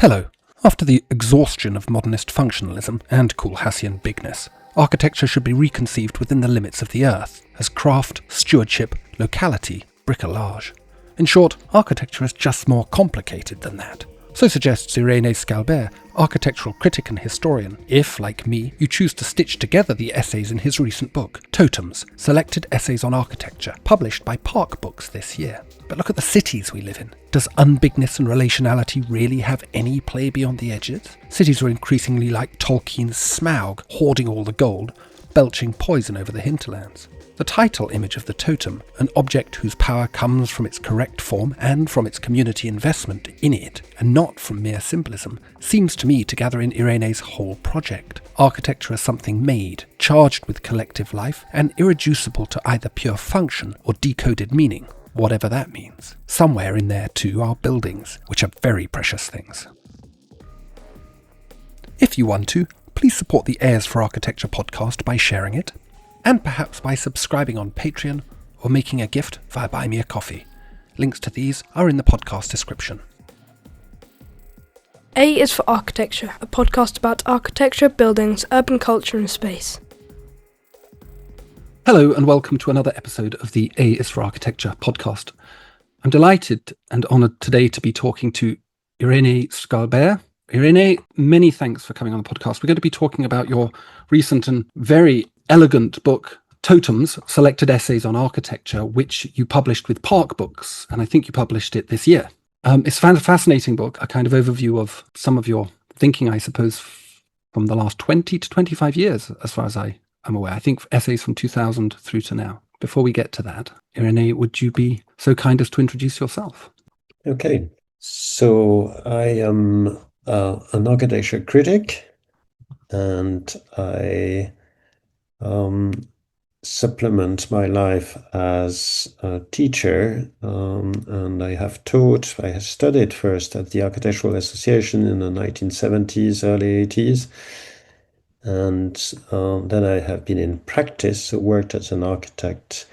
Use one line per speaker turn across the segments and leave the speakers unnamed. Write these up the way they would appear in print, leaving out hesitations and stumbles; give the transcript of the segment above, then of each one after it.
Hello. After the exhaustion of modernist functionalism and Koolhaasian bigness, architecture should be reconceived within the limits of the earth, as craft, stewardship, locality, bricolage. In short, architecture is just more complicated than that. So suggests Irénée Scalbert, architectural critic and historian, if, like me, you choose to stitch together the essays in his recent book, Totems, Selected Essays on Architecture, published by Park Books this year. But look at the cities we live in. Does unbigness and relationality really have any play beyond the edges? Cities are increasingly like Tolkien's Smaug, hoarding all the gold, belching poison over the hinterlands. The title image of the totem, an object whose power comes from its correct form and from its community investment in it, and not from mere symbolism, seems to me to gather in Irénée's whole project. Architecture as something made, charged with collective life, and irreducible to either pure function or decoded meaning, whatever that means. Somewhere in there, too, are buildings, which are very precious things. If you want to, please support the Heirs for Architecture podcast by sharing it, and perhaps by subscribing on Patreon or making a gift via Buy Me a Coffee. Links to these are in the podcast description.
A is for Architecture, a podcast about architecture, buildings, urban culture and space.
Hello and welcome to another episode of the A is for Architecture podcast. I'm delighted and honoured today to be talking to Irénée Scalbert. Irénée, many thanks for coming on the podcast. We're going to be talking about your recent and very elegant book, Totems, Selected Essays on Architecture, which you published with Park Books, and I think you published it this year. It's a fascinating book, a kind of overview of some of your thinking, I suppose, from the last 20 to 25 years, as far as I am aware. I think essays from 2000 through to now. Before we get to that, Irénée, would you be so kind as to introduce yourself?
Okay, so I am an architecture critic, and I supplement my life as a teacher, and I have studied first at the Architectural Association in the 1970s, early 80s, and then I have been in practice, worked as an architect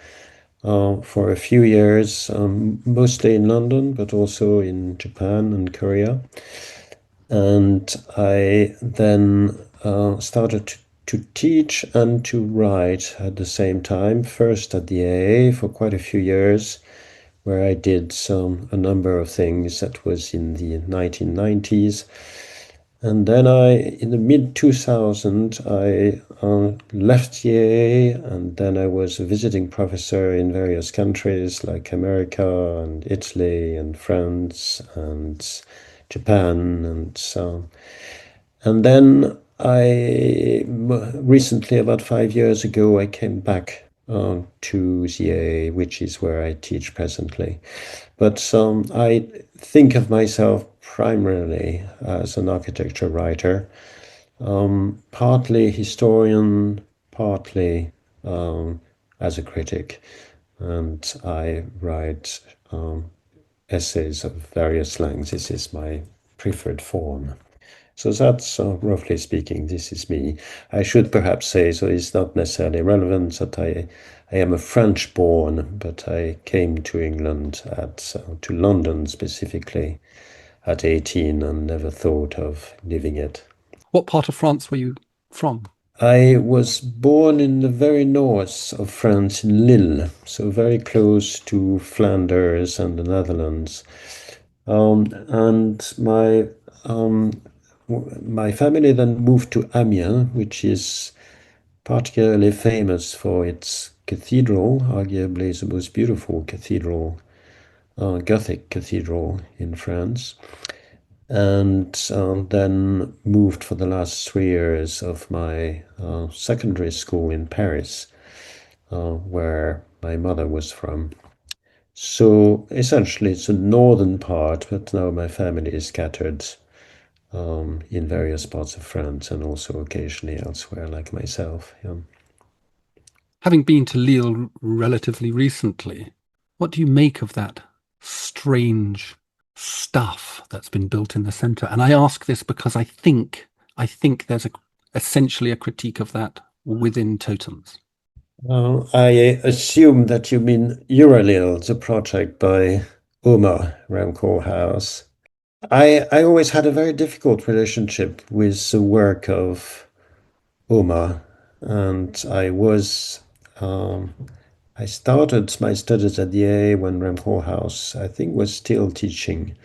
for a few years, mostly in London, but also in Japan and Korea. And I then started to teach and to write at the same time, first at the AA for quite a few years, where I did a number of things. That was in the 1990s. And then in the mid-2000s, I left the AA, and then I was a visiting professor in various countries like America and Italy and France and Japan and so on. And then recently, about 5 years ago, I came back to the AA, which is where I teach presently. But I think of myself primarily as an architecture writer, partly historian, partly as a critic. And I write essays of various lengths. This is my preferred form. So that's, roughly speaking, this is me. I should perhaps say, so it's not necessarily relevant, that I am a French-born, but I came to England, to London specifically, at 18 and never thought of leaving it.
What part of France were you from?
I was born in the very north of France, in Lille, so very close to Flanders and the Netherlands. And my family then moved to Amiens, which is particularly famous for its cathedral, arguably the most beautiful cathedral, Gothic cathedral in France. And then moved for the last 3 years of my secondary school in Paris, where my mother was from. So essentially it's the northern part, but now my family is scattered in various parts of France and also occasionally elsewhere, like myself. Yeah.
Having been to Lille relatively recently, what do you make of that strange stuff that's been built in the centre? And I ask this because I think there's essentially a critique of that within Totems.
I assume that you mean Euralille, the project by Omar Ramco House. I always had a very difficult relationship with the work of Omar, and um, I started my studies at the AA when Rem Koolhaas, I think, was still teaching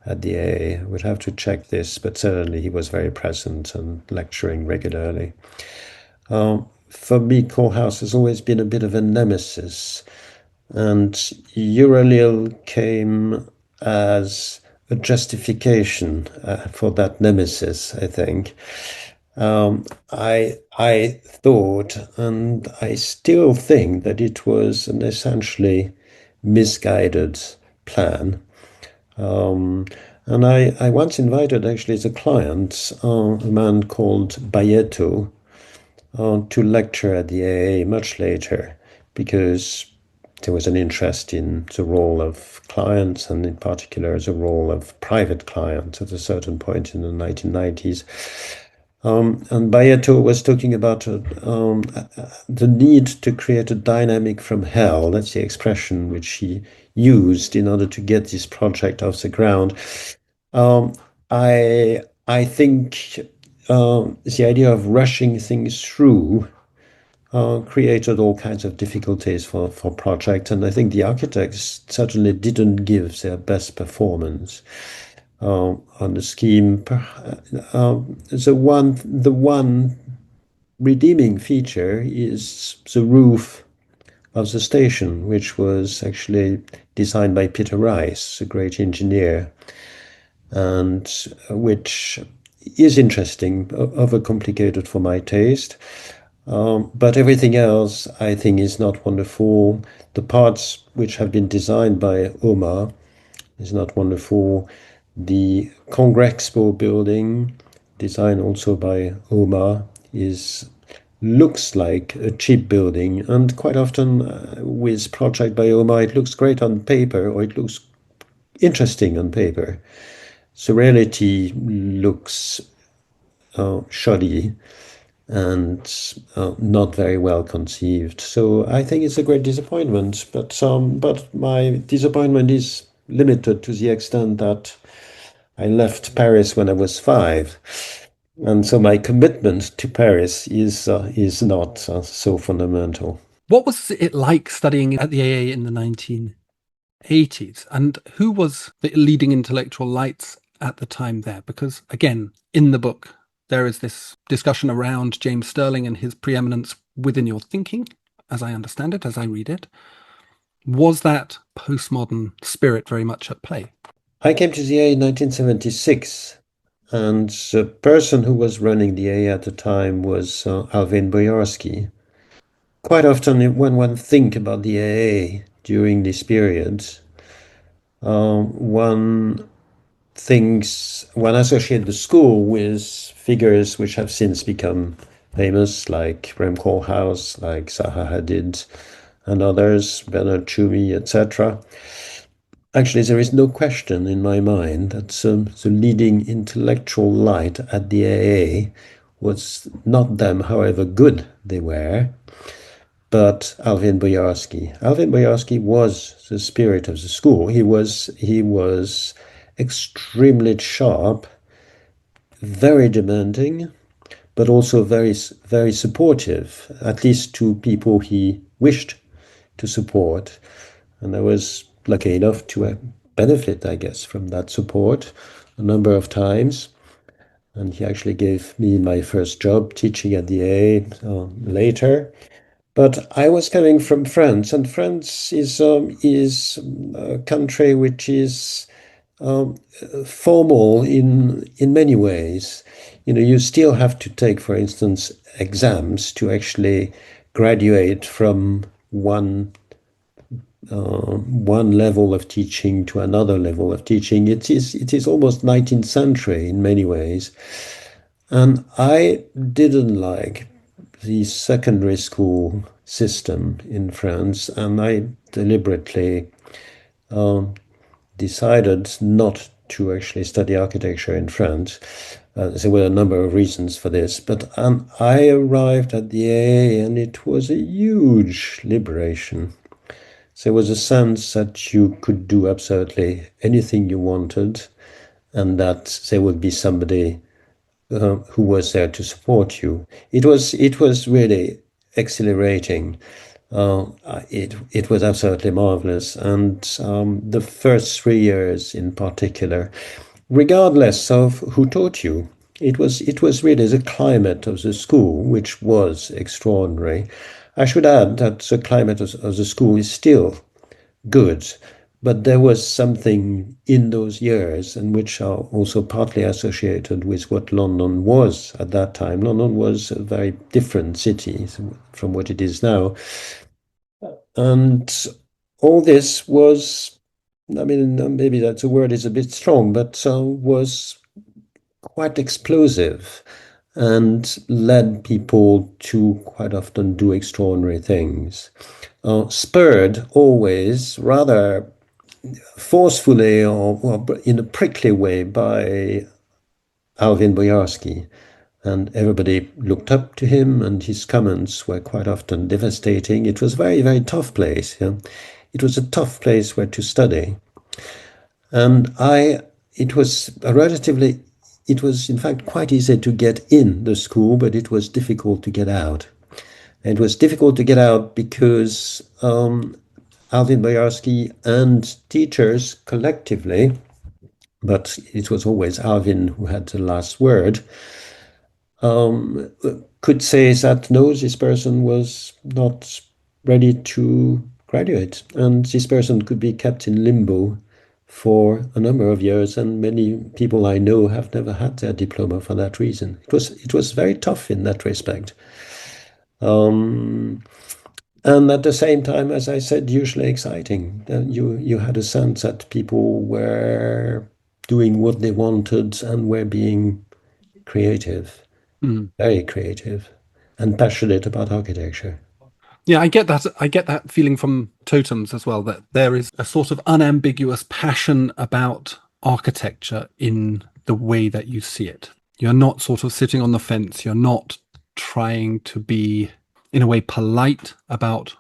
at the AA. I would have to check this, but certainly he was very present and lecturing regularly. For me, Koolhaas has always been a bit of a nemesis, and Euralil came as a justification for that nemesis, I think. I thought, and I still think, that it was an essentially misguided plan. Um, and I once invited actually as a client a man called Bayeto to lecture at the AA much later because there was an interest in the role of clients and in particular the role of private clients at a certain point in the 1990s. And Bayeto was talking about the need to create a dynamic from hell. That's the expression which he used in order to get this project off the ground. Um, I think the idea of rushing things through created all kinds of difficulties for projects, and I think the architects certainly didn't give their best performance on the scheme. The one redeeming feature is the roof of the station, which was actually designed by Peter Rice, a great engineer, and which is interesting, overcomplicated for my taste. But everything else, I think, is not wonderful. The parts which have been designed by Omar is not wonderful. The Congrexpo building, designed also by Omar, is looks like a cheap building, and quite often with project by Omar, it looks great on paper, or it looks interesting on paper. The reality looks shoddy and not very well conceived. So I think it's a great disappointment. But my disappointment is limited to the extent that I left Paris when I was 5, and so my commitment to Paris is not so fundamental.
What was it like studying at the AA in the 1980s? And who was the leading intellectual lights at the time there? Because, again, in the book, there is this discussion around James Stirling and his preeminence within your thinking, as I understand it, as I read it. Was that postmodern spirit very much at play?
I came to the A in 1976, and the person who was running the A at the time was Alvin Boyarsky. Quite often, when one think about the AA during this period, one one associates the school with figures which have since become famous, like Rem Koolhaas, like Zaha Hadid, and others, Bernard Tschumi, etc. Actually, there is no question in my mind that the leading intellectual light at the AA was not them, however good they were, but Alvin Boyarsky. Alvin Boyarsky was the spirit of the school. He was extremely sharp, very demanding, but also very supportive, at least to people he wished to support. And I was lucky enough to benefit, I guess, from that support a number of times. And he actually gave me my first job teaching at the A later. But I was coming from France, and France is a country which is formal in many ways. You know, you still have to take, for instance, exams to actually graduate from one level of teaching to another level of teaching. It is almost 19th century in many ways, and I didn't like the secondary school system in France, and I deliberately decided not to actually study architecture in France. There were a number of reasons for this, but I arrived at the AA and it was a huge liberation. There was a sense that you could do absolutely anything you wanted, and that there would be somebody who was there to support you. It was really exhilarating. It was absolutely marvelous, and the first 3 years in particular, regardless of who taught you, it was really the climate of the school which was extraordinary. I should add that the climate of the school is still good, but there was something in those years, and which are also partly associated with what London was at that time. London was a very different city from what it is now. And all this was, I mean, maybe that's a word is a bit strong, but was quite explosive and led people to quite often do extraordinary things. Spurred always rather forcefully or in a prickly way by Alvin Boyarsky. And everybody looked up to him, and his comments were quite often devastating. It was a very, very tough place. Yeah? It was a tough place where to study. And it was in fact quite easy to get in the school, but it was difficult to get out. And it was difficult to get out because Alvin Boyarsky and teachers collectively, but it was always Alvin who had the last word, could say that no, this person was not ready to graduate, and this person could be kept in limbo for a number of years, and many people I know have never had their diploma for that reason. It was very tough in that respect. And at the same time, as I said, usually exciting. You had a sense that people were doing what they wanted and were being creative, very creative, and passionate about architecture.
Yeah, I get that. I get that feeling from totems as well, that there is a sort of unambiguous passion about architecture in the way that you see it. You're not sort of sitting on the fence. You're not trying to be, in a way, polite about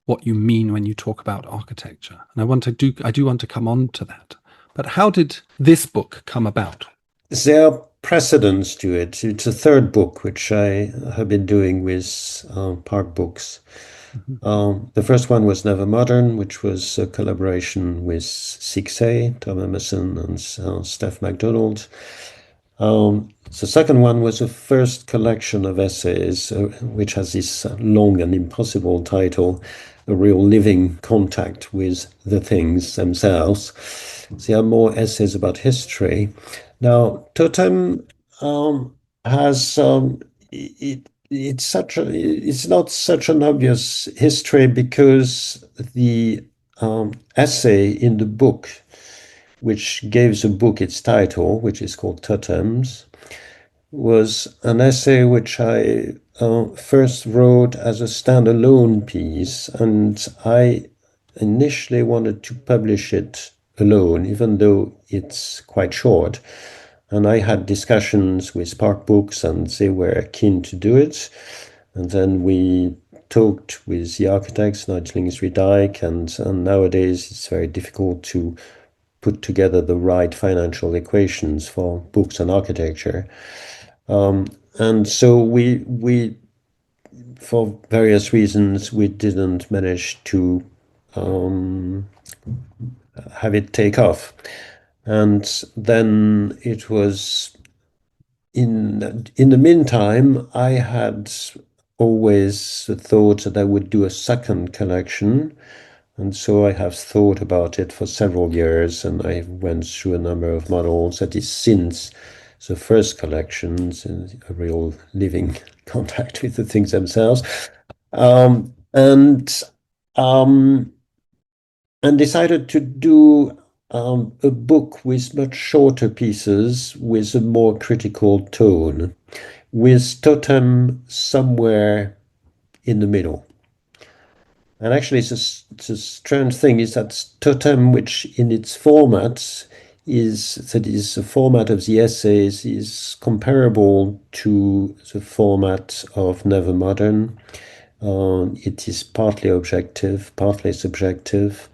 what you mean when you talk about architecture. And I do want to come on to that. But how did this book come about?
There are precedents to it. It's a third book, which I have been doing with Park Books. The first one was Never Modern, which was a collaboration with 6A, Tom Emerson and Steph MacDonald. The second one was a first collection of essays, which has this long and impossible title, A Real Living Contact with the Things Themselves. There are more essays about history. Now, Totem has it's not such an obvious history because the essay in the book, which gave the book its title, which is called Totems, was an essay which I first wrote as a standalone piece, and I initially wanted to publish it alone, even though it's quite short. And I had discussions with Park Books, and they were keen to do it. And then we talked with the architects, Nigel Dyke, and nowadays it's very difficult to put together the right financial equations for books and architecture. And so we, for various reasons, we didn't manage to have it take off. And then it was in the meantime, I had always thought that I would do a second collection. And so I have thought about it for several years, and I went through a number of models. That is since the first collections, A Real Living Contact with the Things Themselves, and decided to do a book with much shorter pieces with a more critical tone, with Totem somewhere in the middle. And actually, the strange thing is that Totem, which in its format the format of the essays, is comparable to the format of Never Modern. It is partly objective, partly subjective.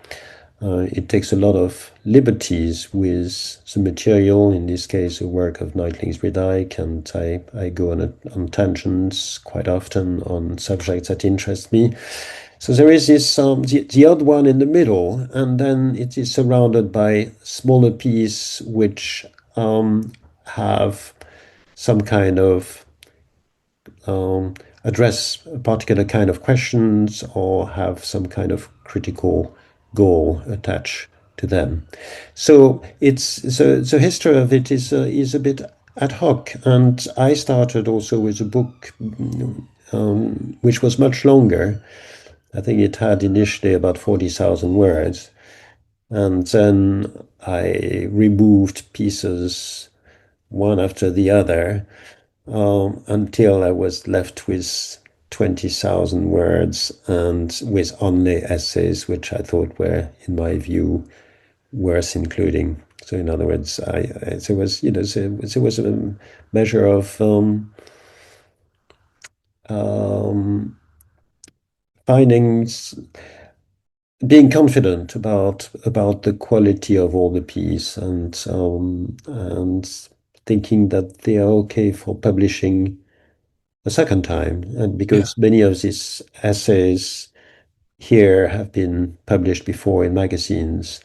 It takes a lot of liberties with the material, in this case, a work of Knightling's Redike, and I go on tangents quite often on subjects that interest me. So there is this the odd one in the middle, and then it is surrounded by smaller pieces which have some kind of address a particular kind of questions or have some kind of critical goal attached to them. So it's the history of it is a bit ad hoc, and I started also with a book which was much longer. I think it had initially about 40,000 words, and then I removed pieces one after the other until I was left with 20,000 words and with only essays, which I thought were, in my view, worth including. So, in other words, there was, there was a measure of findings, being confident about the quality of all the piece, and thinking that they are okay for publishing a second time, and because many of these essays here have been published before in magazines,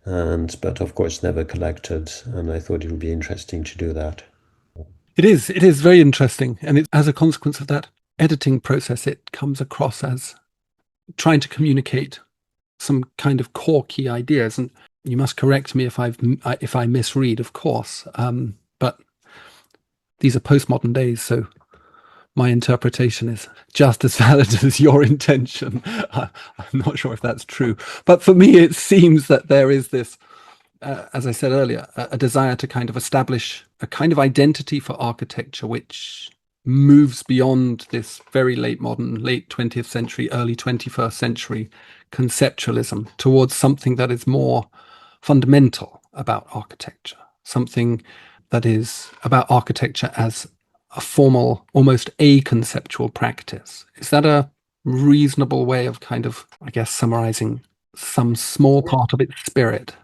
but of course never collected, and I thought it would be interesting to do that.
It is very interesting, and as a consequence of that editing process, it comes across as trying to communicate some kind of core key ideas. And you must correct me if I misread, of course, but these are postmodern days, so my interpretation is just as valid as your intention. I'm not sure if that's true, but for me, it seems that there is this, as I said earlier, a desire to kind of establish a kind of identity for architecture, which moves beyond this very late modern, late 20th century, early 21st century conceptualism towards something that is more fundamental about architecture, something that is about architecture as a formal, almost a conceptual practice. Is that a reasonable way of kind of, I guess, summarizing some small part of its spirit?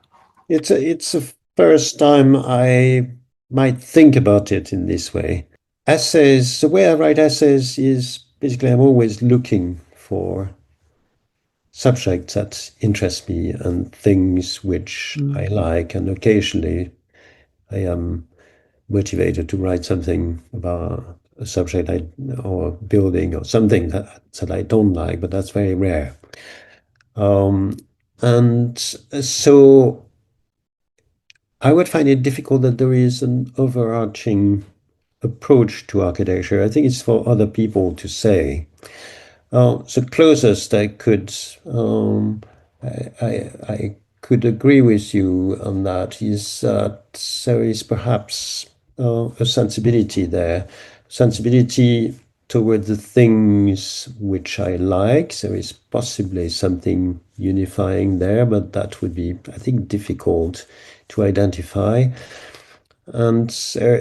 It's the first time I might think about it in this way. Essays, the way I write essays is basically I'm always looking for subjects that interest me and things which I like, and occasionally I am motivated to write something about a subject or building or something that I don't like, but that's very rare. And so I would find it difficult that there is an overarching approach to architecture. I think it's for other people to say. The closest I could, I could agree with you on that is that there is perhaps a sensibility there, sensibility toward the things which I like. There is possibly something unifying there, but that would be, I think, difficult to identify. And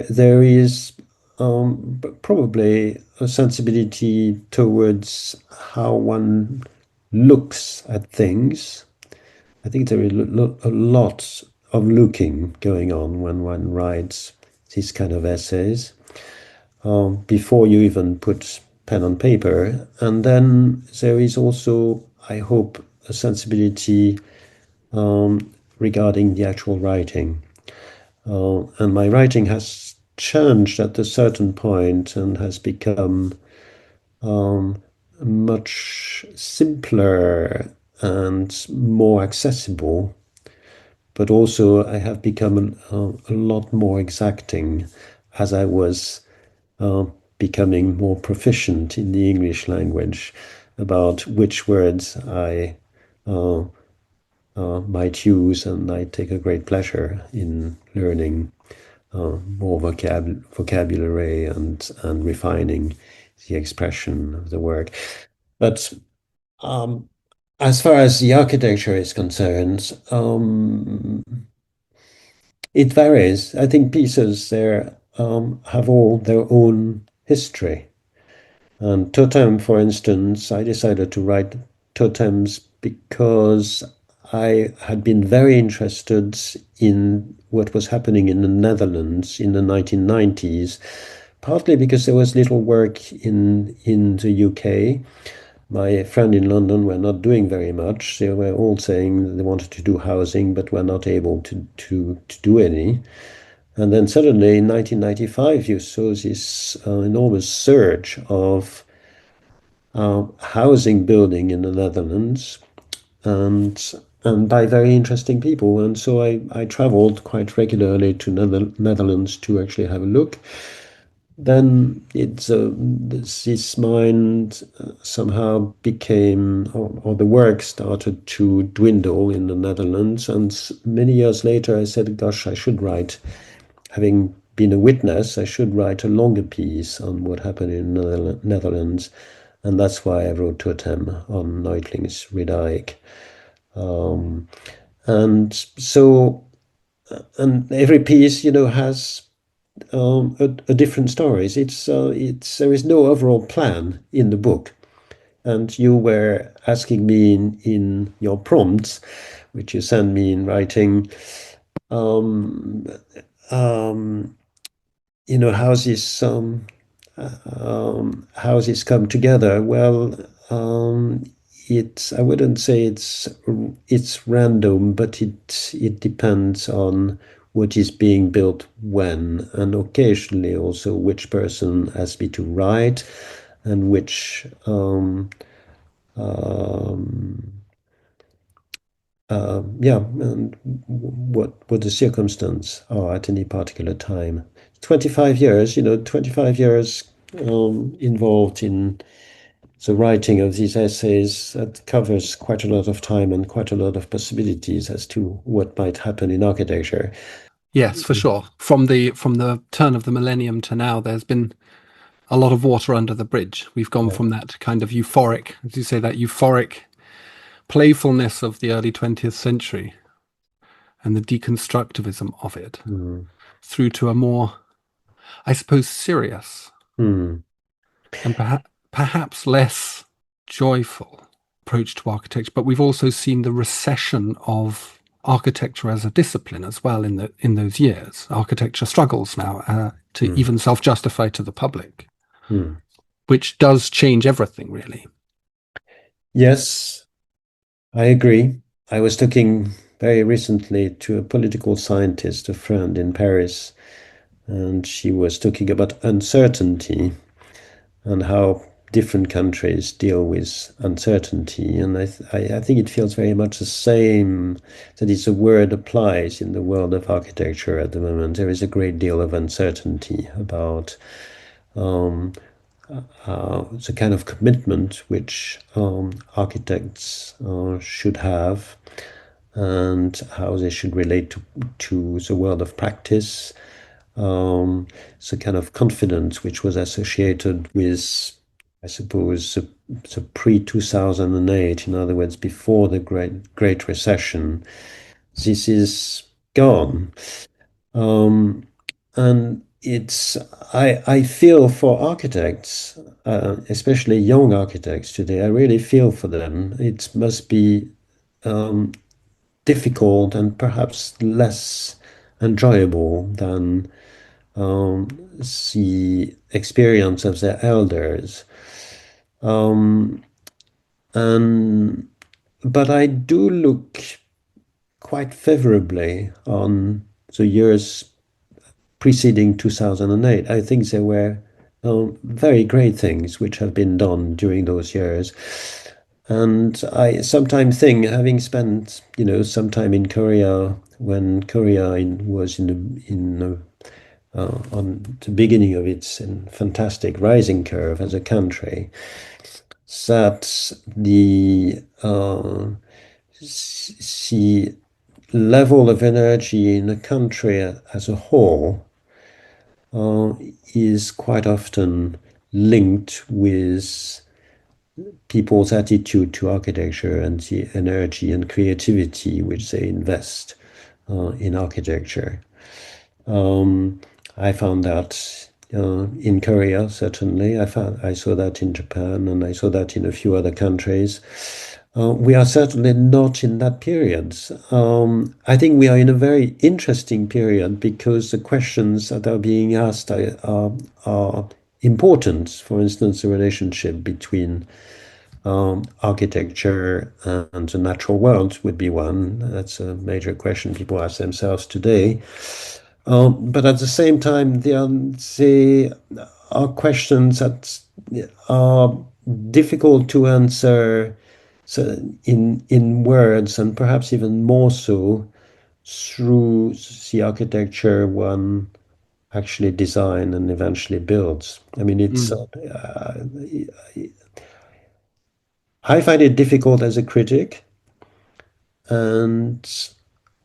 there is probably a sensibility towards how one looks at things. I think there is a lot of looking going on when one writes these kind of essays, before you even put pen on paper. And then there is also, I hope, a sensibility regarding the actual writing. And my writing has changed at a certain point and has become much simpler and more accessible. But also I have become a lot more exacting as I was becoming more proficient in the English language about which words I might use, and I take a great pleasure in learning more vocabulary and refining the expression of the work. But as far as the architecture is concerned, it varies. I think pieces there have all their own history. And totem, for instance, I decided to write totems because I had been very interested in what was happening in the Netherlands in the 1990s, partly because there was little work in the UK. My friend in London were not doing very much. They were all saying they wanted to do housing, but were not able to do any. And then suddenly in 1995, you saw this enormous surge of housing building in the Netherlands, and by very interesting people. And so I traveled quite regularly to Netherlands to actually have a look. Then this mind somehow became, or the work started to dwindle in the Netherlands. And many years later, I said, gosh, I should write, having been a witness, I should write a longer piece on what happened in the Netherlands. And that's why I wrote Totem on Neutlingsriedeijk. And so, and every piece, has a different stories. There is no overall plan in the book. And you were asking me in your prompts, which you send me in writing, um, how this come together. Well, I wouldn't say it's random, but it depends on what is being built when, and occasionally also which person has me to write, and which and what the circumstance are at any particular time. 25 years, 25 years involved in the writing of these essays, that covers quite a lot of time and quite a lot of possibilities as to what might happen in architecture.
Yes, for sure. From the turn of the millennium to now, there's been a lot of water under the bridge. We've gone from that kind of euphoric, as you say, that euphoric playfulness of the early 20th century and the deconstructivism of it through to a more, I suppose, serious and perhaps less joyful approach to architecture. But we've also seen the recession of architecture as a discipline as well in those years. Architecture struggles now to even self-justify to the public, which does change everything, really.
Yes, I agree. I was talking very recently to a political scientist, a friend in Paris, and she was talking about uncertainty and how different countries deal with uncertainty. And I think it feels very much the same, that it's a word applies in the world of architecture at the moment. There is a great deal of uncertainty about the kind of commitment which architects should have, and how they should relate to the world of practice. The kind of confidence which was associated with, I suppose, the pre-2008, in other words, before the Great Recession. This is gone. And I feel for architects, especially young architects today, I really feel for them. It must be difficult and perhaps less enjoyable than the experience of their elders. But I do look quite favorably on the years preceding 2008. I think there were very great things which have been done during those years. And I sometimes think, having spent, some time in Korea, when Korea was on the beginning of its fantastic rising curve as a country, that the level of energy in a country as a whole is quite often linked with people's attitude to architecture and the energy and creativity which they invest in architecture. I found that in Korea, certainly. I saw that in Japan, and I saw that in a few other countries. We are certainly not in that period. I think we are in a very interesting period because the questions that are being asked are important. For instance, the relationship between architecture and the natural world would be one. That's a major question people ask themselves today. But at the same time, there are questions that are difficult to answer in words, and perhaps even more so through the architecture one actually design and eventually builds. I mean, I find it difficult as a critic, and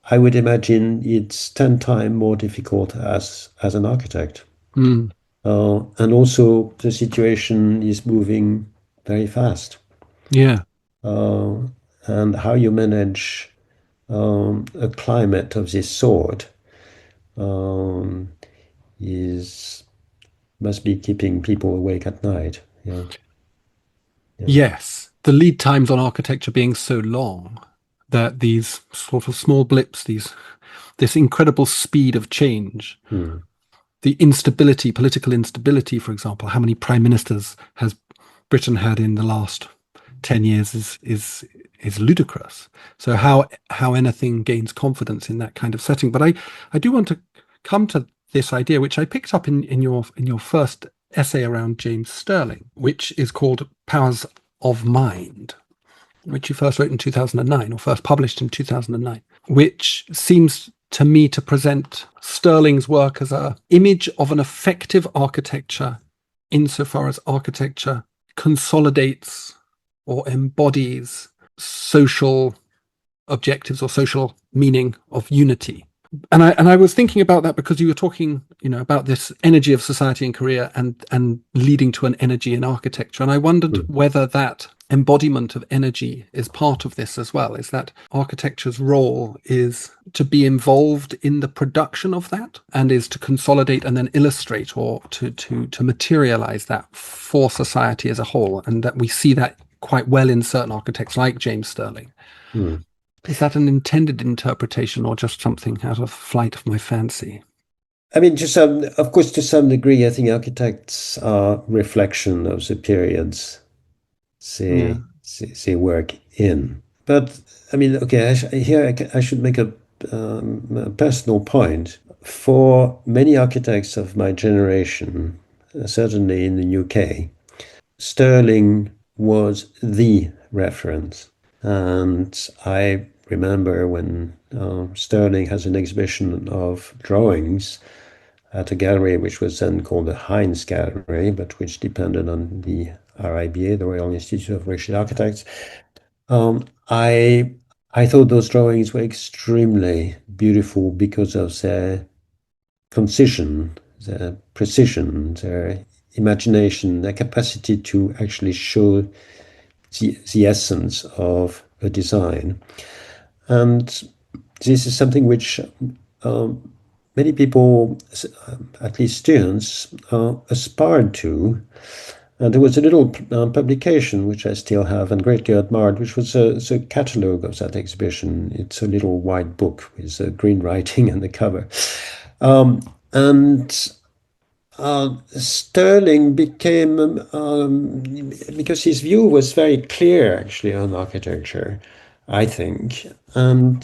I would imagine it's 10 times more difficult as an architect.
Mm.
And also, the situation is moving very fast.
Yeah.
Uh, and how you manage a climate of this sort um, is must be keeping people awake at night. Yeah. Yeah.
Yes. The lead times on architecture being so long that these sort of small blips, this incredible speed of change,
Hmm.
the instability, political instability, for example, how many prime ministers has Britain had in the last 10 years is ludicrous. So how anything gains confidence in that kind of setting. But I do want to come to this idea, which I picked up in your first essay around James Stirling, which is called Powers of Mind, which you first wrote in 2009 or first published in 2009, which seems to me to present Stirling's work as an image of an effective architecture insofar as architecture consolidates or embodies social objectives or social meaning of unity. And I was thinking about that because you were talking, about this energy of society and career and leading to an energy in architecture. And I wondered whether that embodiment of energy is part of this as well. Is that architecture's role is to be involved in the production of that and is to consolidate and then illustrate or to materialize that for society as a whole, and that we see that quite well in certain architects like James Stirling.
Hmm.
Is that an intended interpretation or just something out of flight of my fancy?
I mean, of course, to some degree, I think architects are reflection of the periods
Yeah.
they work in. But I mean, okay, I should make a personal point. For many architects of my generation, certainly in the UK, Stirling was the reference. And I remember when Stirling has an exhibition of drawings at a gallery which was then called the Heinz Gallery, but which depended on the RIBA, the Royal Institute of British Architects. I thought those drawings were extremely beautiful because of their concision, their precision, their imagination, their capacity to actually show the essence of a design. And this is something which many people, at least students, aspired to. And there was a little publication which I still have and greatly admired, which was a catalogue of that exhibition. It's a little white book with green writing on the cover. And Stirling became, because his view was very clear actually on architecture, I think. And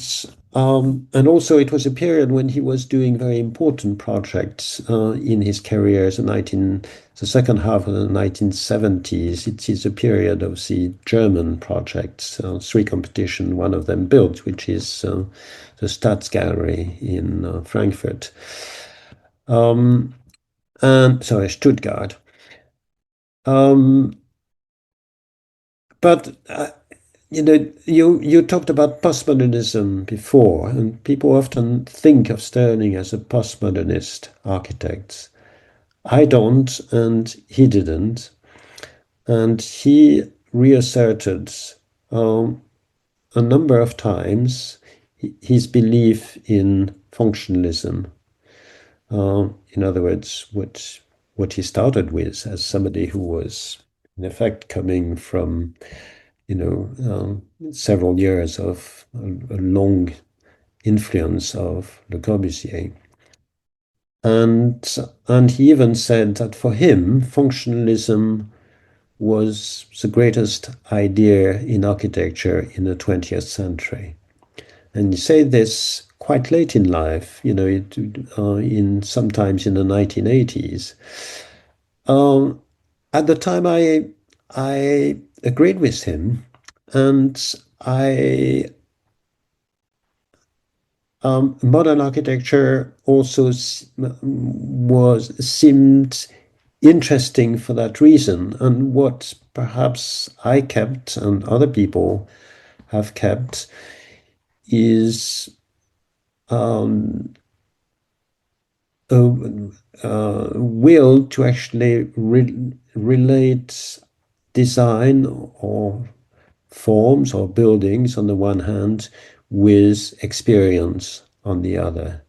also it was a period when he was doing very important projects in his career, the second half of the 1970s. It is a period of the German projects, three competition, one of them built, which is the Staatsgalerie in Frankfurt. And sorry, Stuttgart. But you talked about postmodernism before, and people often think of Stirling as a postmodernist architect. I don't, and he didn't. And he reasserted a number of times his belief in functionalism. In other words, what he started with as somebody who was, in effect, coming from several years of a long influence of Le Corbusier. And he even said that for him, functionalism was the greatest idea in architecture in the 20th century. And he said this quite late in life, sometimes in the 1980s. At the time, I agreed with him, and modern architecture also seemed interesting for that reason. And what perhaps I kept and other people have kept is will to actually relate design or forms or buildings on the one hand with experience on the other.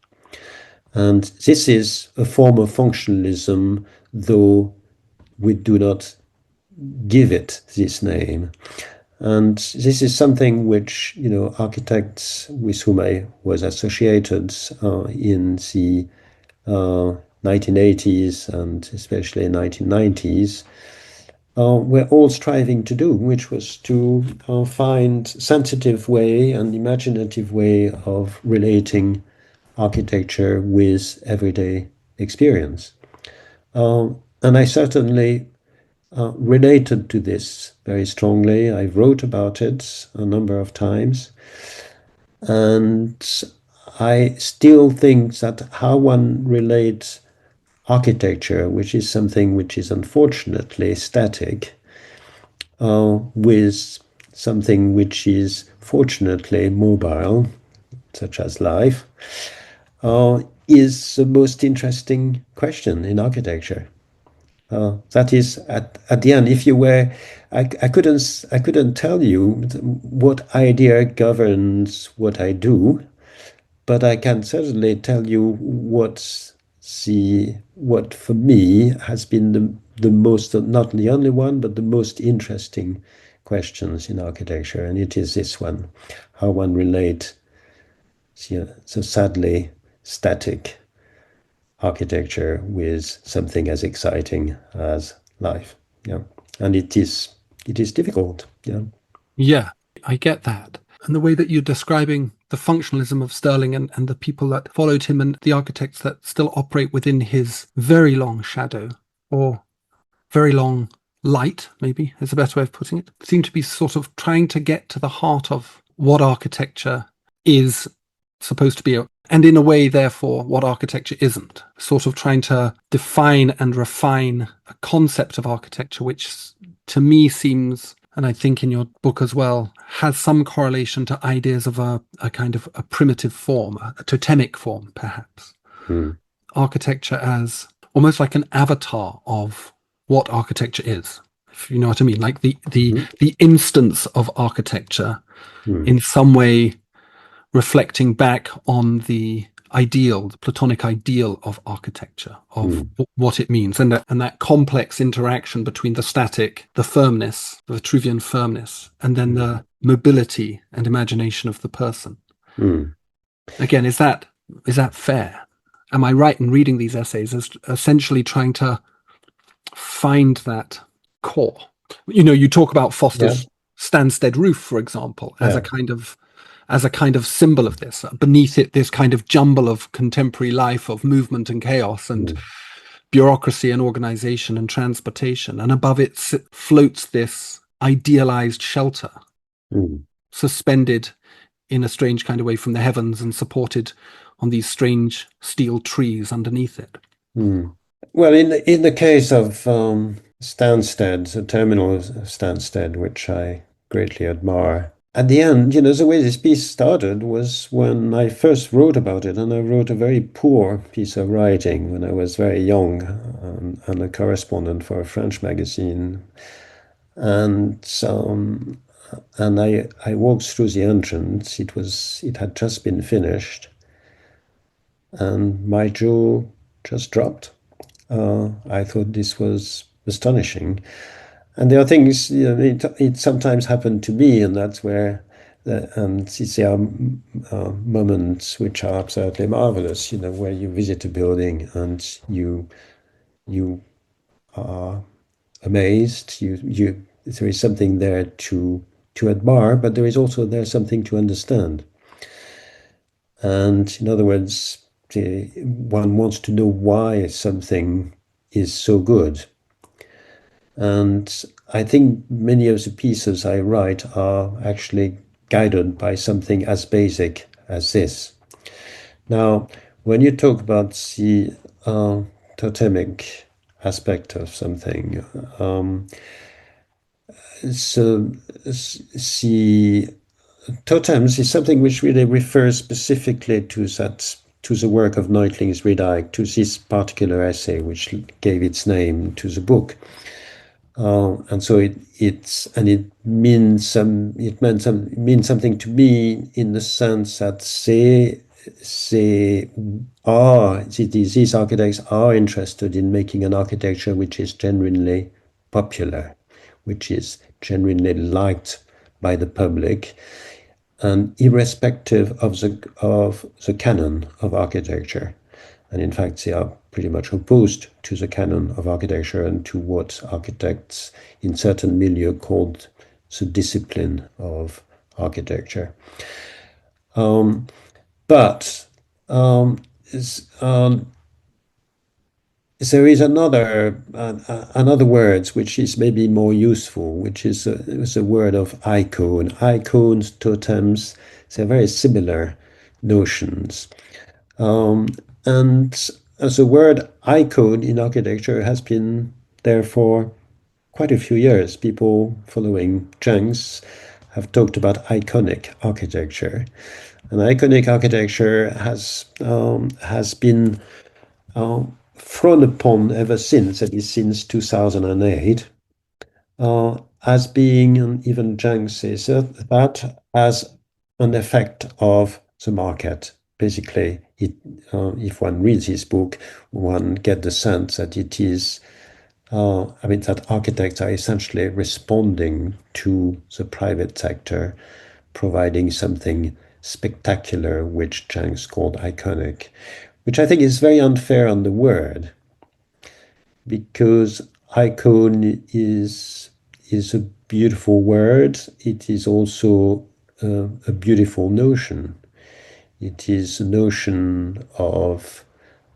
And this is a form of functionalism, though we do not give it this name. And this is something which, architects with whom I was associated in the 1980s and especially 1990s were all striving to do, which was to find sensitive way and imaginative way of relating architecture with everyday experience. And I certainly related to this very strongly. I wrote about it a number of times. And I still think that how one relates architecture, which is something which is unfortunately static, with something which is fortunately mobile, such as life, is the most interesting question in architecture. That is, at the end, if you were, I couldn't tell you what idea governs what I do, but I can certainly tell you what for me has been the most, not the only one, but the most interesting questions in architecture, and it is this one: how one relates so sadly static architecture with something as exciting as life. Yeah, and it is difficult. Yeah.
Yeah, I get that. And the way that you're describing the functionalism of Stirling and the people that followed him and the architects that still operate within his very long shadow, or very long light, maybe is a better way of putting it, seem to be sort of trying to get to the heart of what architecture is supposed to be, and in a way, therefore, what architecture isn't. Sort of trying to define and refine a concept of architecture, which to me seems, and I think in your book as well, has some correlation to ideas of a kind of a primitive form, a totemic form, perhaps. Architecture as almost like an avatar of what architecture is, if you know what I mean, like the instance of architecture in some way reflecting back on the ideal, the Platonic ideal of architecture, of what it means, and that complex interaction between the static, the firmness, the Vitruvian firmness, and then the mobility and imagination of the person. Again, is that fair? Am I right in reading these essays as essentially trying to find that core? You talk about Foster's Stanstead roof, for example, as a kind of symbol of this. Beneath it, this kind of jumble of contemporary life, of movement and chaos and bureaucracy and organization and transportation. And above it floats this idealized shelter, suspended in a strange kind of way from the heavens and supported on these strange steel trees underneath it.
Well, in the case of Stansted, the terminal of Stansted, which I greatly admire, at the end, the way this piece started was when I first wrote about it, and I wrote a very poor piece of writing when I was very young, and a correspondent for a French magazine. And I walked through the entrance. It had just been finished, and my jaw just dropped. I thought this was astonishing. And there are things, it sometimes happened to me, and that's where, and there are moments which are absolutely marvelous, where you visit a building and you are amazed. There is something there to admire, but there's something to understand. And in other words, one wants to know why something is so good. And I think many of the pieces I write are actually guided by something as basic as this. Now, when you talk about the totemic aspect of something, so the totems is something which really refers specifically to the work of Neutling's Redaik, to this particular essay which gave its name to the book. And so it means something to me in the sense that these architects are interested in making an architecture which is genuinely popular, which is genuinely liked by the public, and irrespective of the canon of architecture. And in fact, they are pretty much opposed to the canon of architecture and to what architects in certain milieu called the discipline of architecture. But there is another word which is maybe more useful, which is the word of icon. Icons, totems, they're very similar notions. And the word icon in architecture has been there for quite a few years. People following Gherts have talked about iconic architecture. And iconic architecture has been thrown upon ever since, at least since 2008, as being, and even Zhang says that, as an effect of the market. Basically, if one reads his book, one gets the sense that it is, that architects are essentially responding to the private sector, providing something spectacular, which Zhang called iconic, which I think is very unfair on the word, because icon is a beautiful word. It is also a beautiful notion. It is a notion of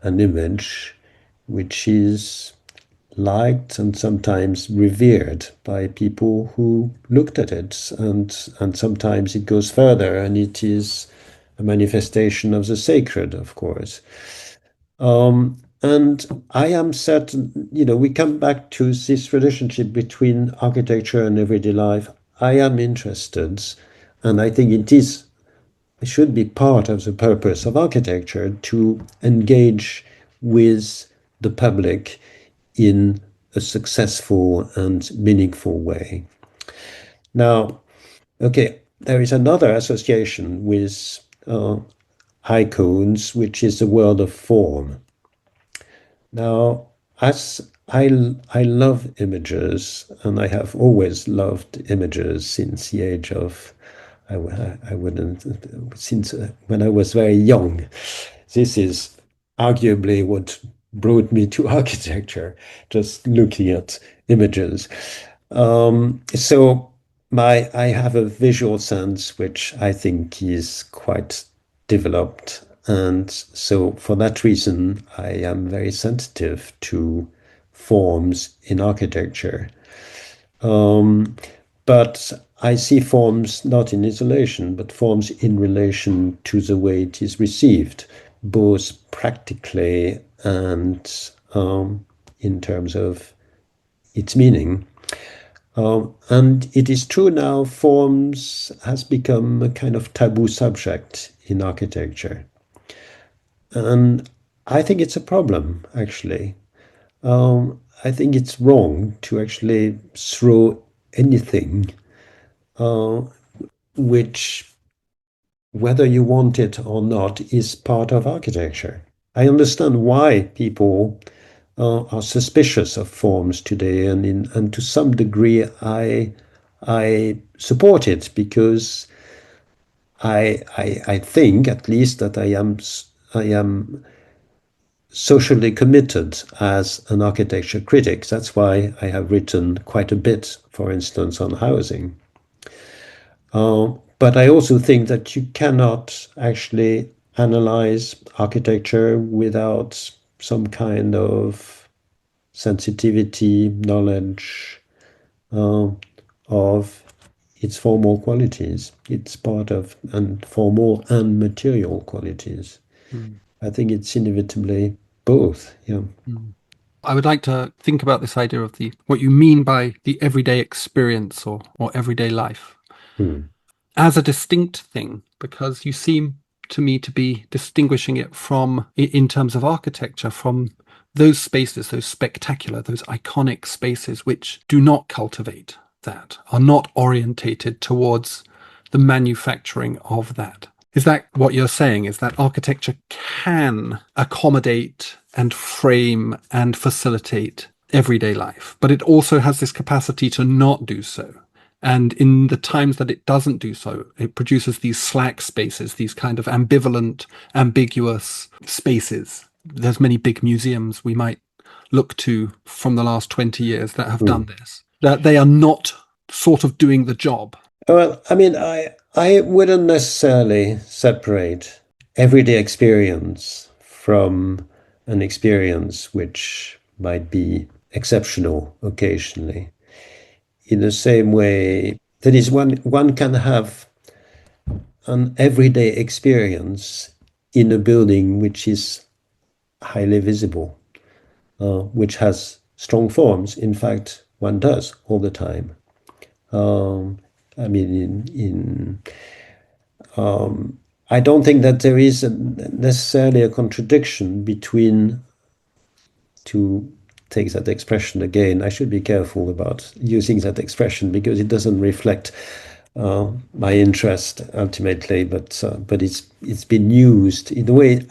an image which is liked and sometimes revered by people who looked at it. And sometimes it goes further, and it is a manifestation of the sacred, of course. And I am certain, we come back to this relationship between architecture and everyday life. I am interested, and I think it should be part of the purpose of architecture to engage with the public in a successful and meaningful way. Now, okay, there is another association with icons, which is the world of form. Now, as I love images, and I have always loved images since the age of, I wouldn't, since when I was very young. This is arguably what brought me to architecture, just looking at images. So I have a visual sense which I think is quite developed, and so for that reason I am very sensitive to forms in architecture. But I see forms not in isolation, but forms in relation to the way it is received, both practically and in terms of its meaning. And it is true now, forms has become a kind of taboo subject in architecture. And I think it's a problem, actually. I think it's wrong to actually throw anything which, whether you want it or not, is part of architecture. I understand why people are suspicious of forms today, and to some degree I support it, because I think at least that I am socially committed as an architecture critic. That's why I have written quite a bit, for instance, on housing. But I also think that you cannot actually analyze architecture without some kind of sensitivity, knowledge of its formal qualities. It's part of and formal and material qualities. I think it's inevitably both. Yeah.
I would like to think about this idea of what you mean by the everyday experience or everyday life as a distinct thing, because you seem to me to be distinguishing it from, in terms of architecture, from those spaces, those spectacular, those iconic spaces which do not cultivate that, are not orientated towards the manufacturing of that. Is that what you're saying? Is that architecture can accommodate and frame and facilitate everyday life, but it also has this capacity to not do so? And in the times that it doesn't do so, it produces these slack spaces, these kind of ambivalent, ambiguous spaces. There's many big museums we might look to from the last 20 years that have done this, that they are not sort of doing the job.
Well, I mean, I wouldn't necessarily separate everyday experience from an experience which might be exceptional occasionally. In the same way, that is, one can have an everyday experience in a building which is highly visible, which has strong forms. In fact, one does all the time. I mean, I don't think that there is necessarily a contradiction between, to take that expression again, I should be careful about using that expression because it doesn't reflect my interest ultimately, but it's been used in the way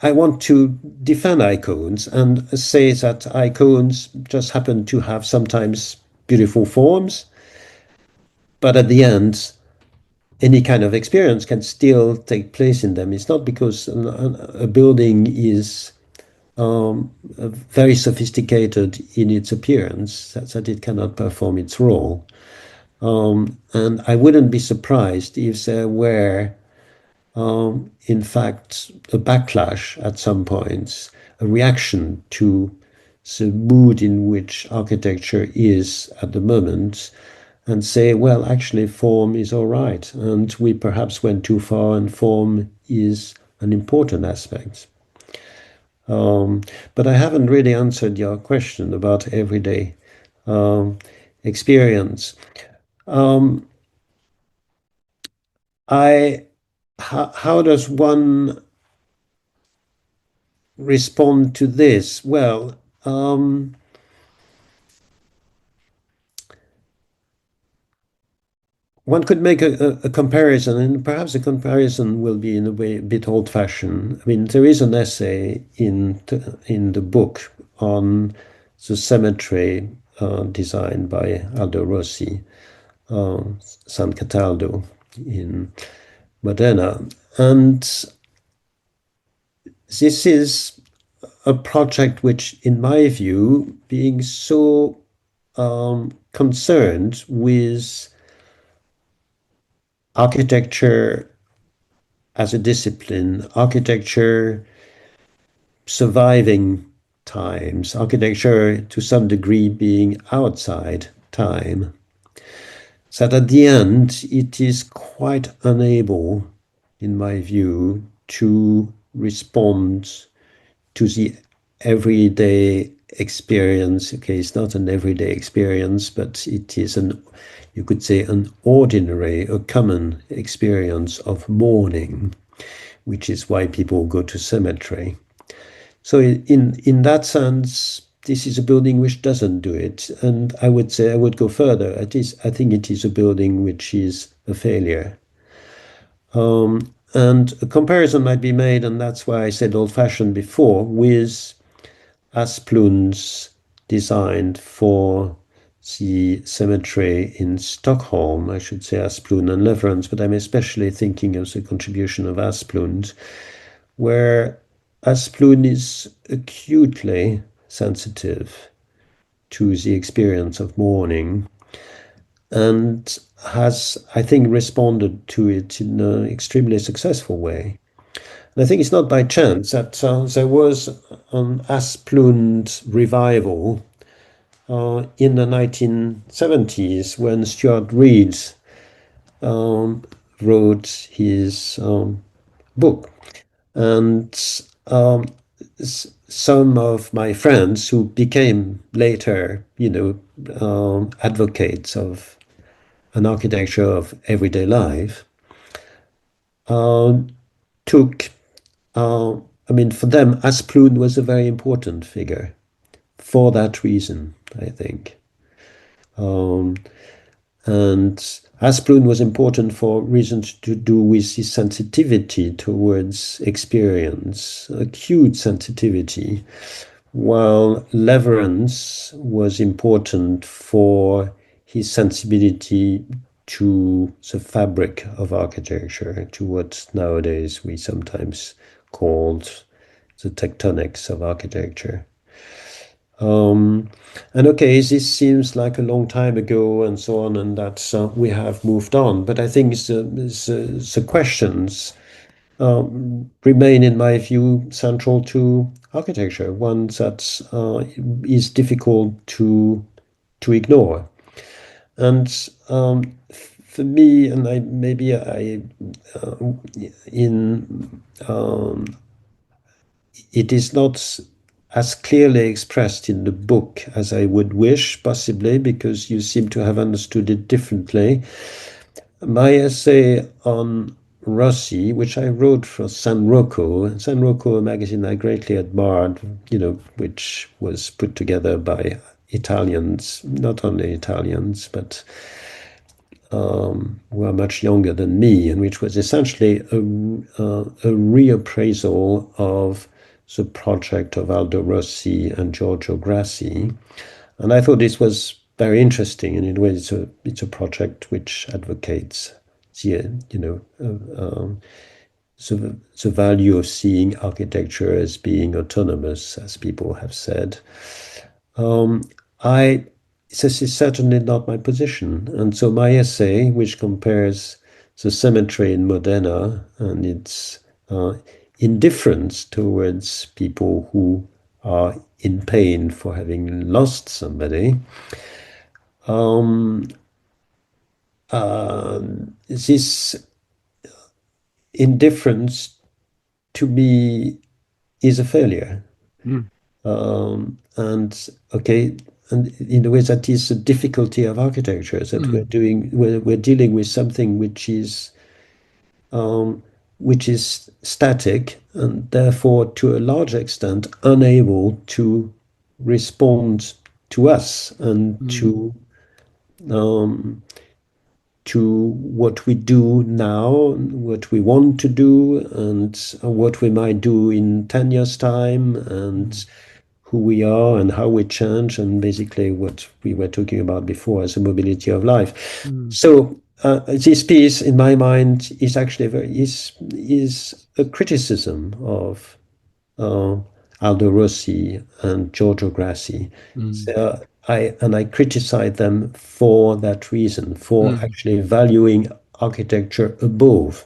I want to defend icons and say that icons just happen to have sometimes beautiful forms, but at the end, any kind of experience can still take place in them. It's not because a building is very sophisticated in its appearance that it cannot perform its role. And I wouldn't be surprised if there were, in fact, a backlash at some points, a reaction to the mood in which architecture is at the moment, and say, well, actually, form is all right, and we perhaps went too far, and form is an important aspect. But I haven't really answered your question about everyday experience. How does one respond to this? Well, one could make a comparison, and perhaps the comparison will be in a way a bit old-fashioned. I mean, there is an essay in the book on the cemetery designed by Aldo Rossi, San Cataldo in Modena, and this is a project which, in my view, being so concerned with architecture as a discipline, architecture surviving times, architecture to some degree being outside time, that at the end it is quite unable, in my view, to respond to the everyday experience. Okay, it's not an everyday experience, but it is you could say, an ordinary, a common experience of mourning, which is why people go to cemetery. So in that sense, this is a building which doesn't do it. And I would say, I would go further. I think it is a building which is a failure. And a comparison might be made, and that's why I said old-fashioned before, with Asplund's designed for the cemetery in Stockholm. I should say Asplund and Leverance, but I'm especially thinking of the contribution of Asplund, where Asplund is acutely sensitive to the experience of mourning and has, I think, responded to it in an extremely successful way. And I think it's not by chance that there was an Asplund revival in the 1970s when Stuart Reid wrote his book. And some of my friends who became later, advocates of an architecture of everyday life, took, for them, Asplund was a very important figure for that reason, I think. And Asplund was important for reasons to do with his sensitivity towards experience, acute sensitivity, while Leverance was important for his sensibility to the fabric of architecture, to what nowadays we sometimes called the tectonics of architecture. And okay, this seems like a long time ago and so on, and that we have moved on. But I think the questions remain, in my view, central to architecture, one that is difficult to ignore. And for me, and it is not as clearly expressed in the book as I would wish, possibly because you seem to have understood it differently. My essay on Rossi, which I wrote for San Rocco, a magazine I greatly admired, which was put together by Italians, not only Italians, but who are much younger than me, and which was essentially a reappraisal of the project of Aldo Rossi and Giorgio Grassi. And I thought this was very interesting, and in a way it's a project which advocates the value of seeing architecture as being autonomous, as people have said. This is certainly not my position. And so my essay, which compares the cemetery in Modena and its indifference towards people who are in pain for having lost somebody, this indifference to me is a failure. And in a way that is the difficulty of architecture, that we're dealing with something which is static and therefore to a large extent unable to respond to us and to what we do now, what we want to do, and what we might do in 10 years' time, and who we are and how we change, and basically what we were talking about before as a mobility of life. So this piece, in my mind, is actually is a criticism of Aldo Rossi and Giorgio Grassi. So I criticize them for that reason, for actually valuing architecture above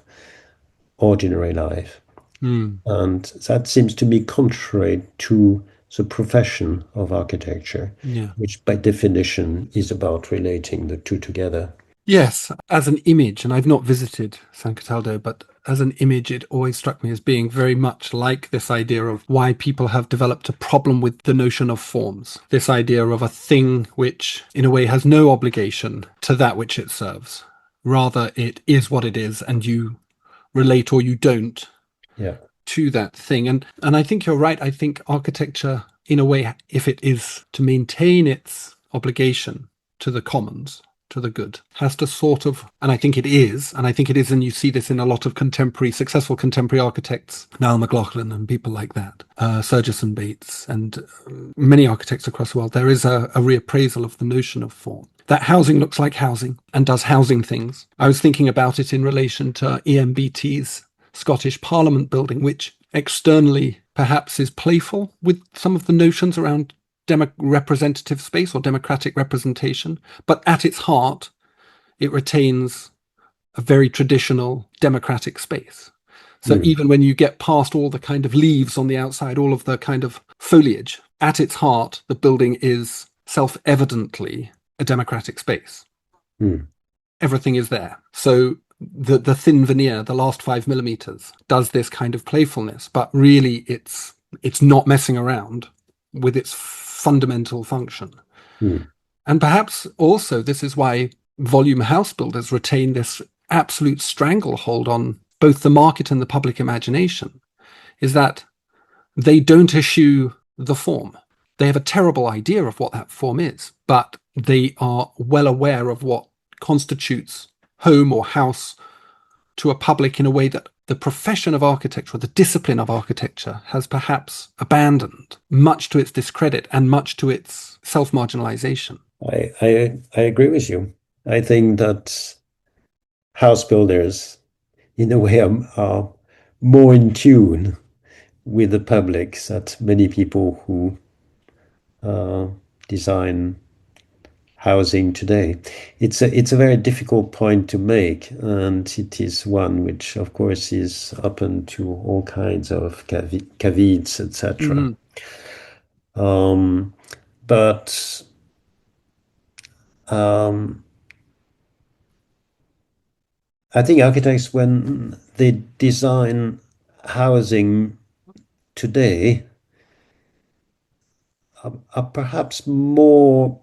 ordinary life. And that seems to me contrary to the profession of architecture, which by definition is about relating the two together.
Yes, as an image, and I've not visited San Cataldo, but as an image, it always struck me as being very much like this idea of why people have developed a problem with the notion of forms. This idea of a thing which, in a way, has no obligation to that which it serves. Rather, it is what it is, and you relate or you don't to that thing. And I think you're right. I think architecture, in a way, if it is to maintain its obligation to the commons, to the good, has to sort of, and I think it is, and you see this in a lot of successful contemporary architects, Niall McLaughlin and people like that, Sergison Bates, and many architects across the world. There is a reappraisal of the notion of form. That housing looks like housing and does housing things. I was thinking about it in relation to EMBT's Scottish Parliament building, which externally perhaps is playful with some of the notions around representative space or democratic representation, but at its heart, it retains a very traditional democratic space. So even when you get past all the kind of leaves on the outside, all of the kind of foliage, at its heart, the building is self-evidently a democratic space. Everything is there. So the thin veneer, the last 5 millimeters, does this kind of playfulness, but really it's not messing around with its fundamental function. And perhaps also this is why volume house builders retain this absolute stranglehold on both the market and the public imagination, is that they don't eschew the form. They have a terrible idea of what that form is, but they are well aware of what constitutes home or house to a public in a way that the profession of architecture, or the discipline of architecture, has perhaps abandoned, much to its discredit and much to its self-marginalization.
I agree with you. I think that house builders, in a way, are more in tune with the public than many people who design housing today. It's a very difficult point to make, and it is one which, of course, is open to all kinds of caveats, etc. But I think architects, when they design housing today, are perhaps more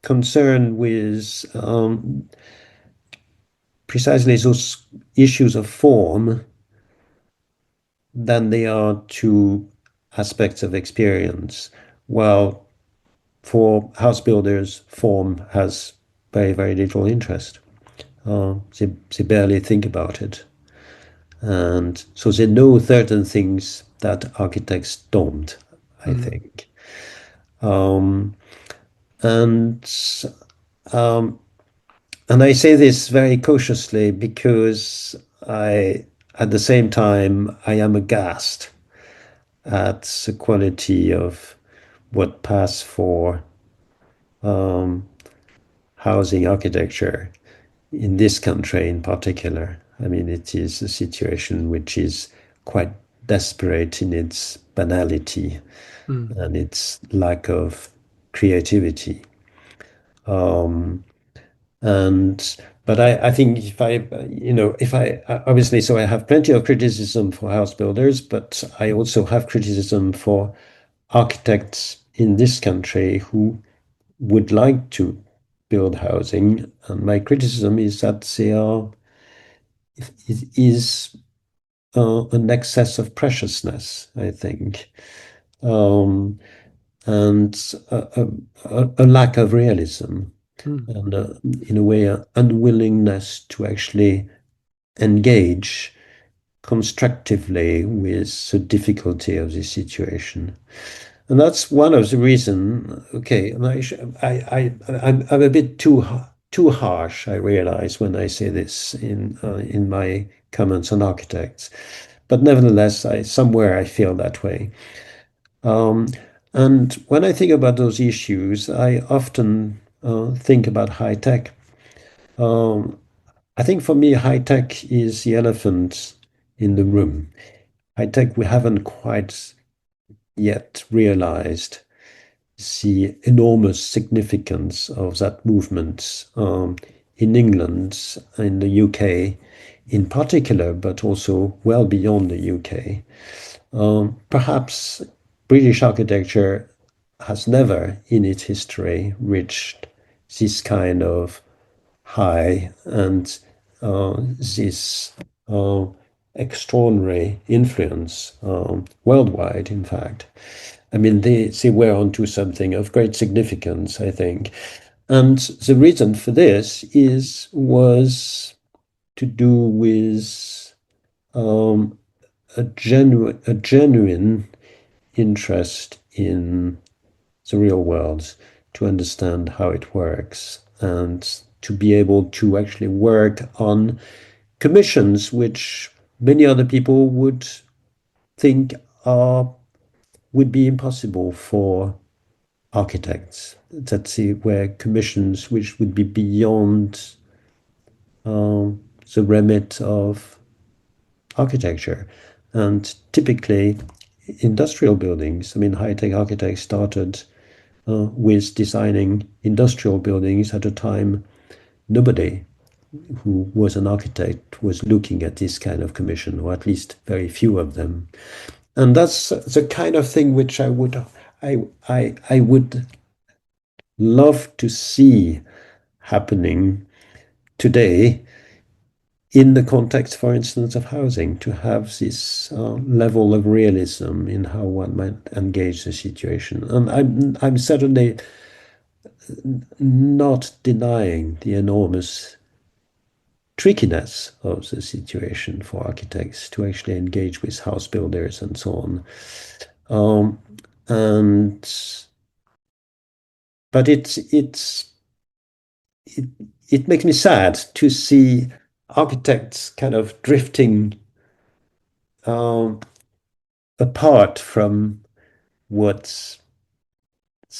concerned with precisely those issues of form than they are to aspects of experience. While for house builders, form has very, very little interest. They barely think about it. And so they know certain things that architects don't, I think. And I say this very cautiously because at the same time, I am aghast at the quality of what pass for housing architecture in this country in particular. I mean, it is a situation which is quite desperate in its banality and its lack of creativity. But I think if I obviously, so I have plenty of criticism for house builders, but I also have criticism for architects in this country who would like to build housing. And my criticism is that it is an excess of preciousness, I think, and a lack of realism. And in a way, an unwillingness to actually engage constructively with the difficulty of this situation. And that's one of the reasons. Okay, and I'm a bit too harsh, I realize, when I say this in my comments on architects, but nevertheless, somewhere I feel that way. And when I think about those issues, I often think about high tech. I think for me, high tech is the elephant in the room. High tech, we haven't quite yet realized the enormous significance of that movement in England, in the UK in particular, but also well beyond the UK. Perhaps British architecture has never in its history reached this kind of high and this extraordinary influence worldwide, in fact. I mean, they were onto something of great significance, I think. And the reason for this was to do with a genuine interest in the real world, to understand how it works, and to be able to actually work on commissions which many other people would think would be impossible for architects. Where commissions which would be beyond the remit of architecture. And typically, industrial buildings, I mean, high-tech architects started with designing industrial buildings at a time nobody who was an architect was looking at this kind of commission, or at least very few of them. And that's the kind of thing which I would love to see happening today in the context, for instance, of housing, to have this level of realism in how one might engage the situation. And I'm certainly not denying the enormous trickiness of the situation for architects to actually engage with house builders and so on. But it makes me sad to see architects kind of drifting apart from what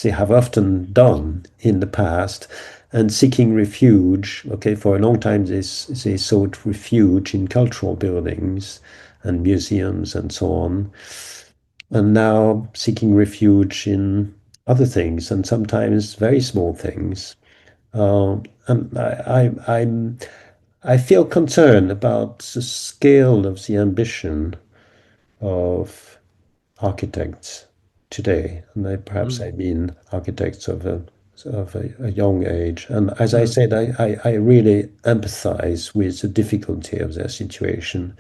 they have often done in the past, and seeking refuge. Okay, for a long time they sought refuge in cultural buildings and museums and so on, and now seeking refuge in other things, and sometimes very small things. And I feel concerned about the scale of the ambition of architects today, and perhaps I mean architects of a young age. And as I said, I really empathize with the difficulty of their situation,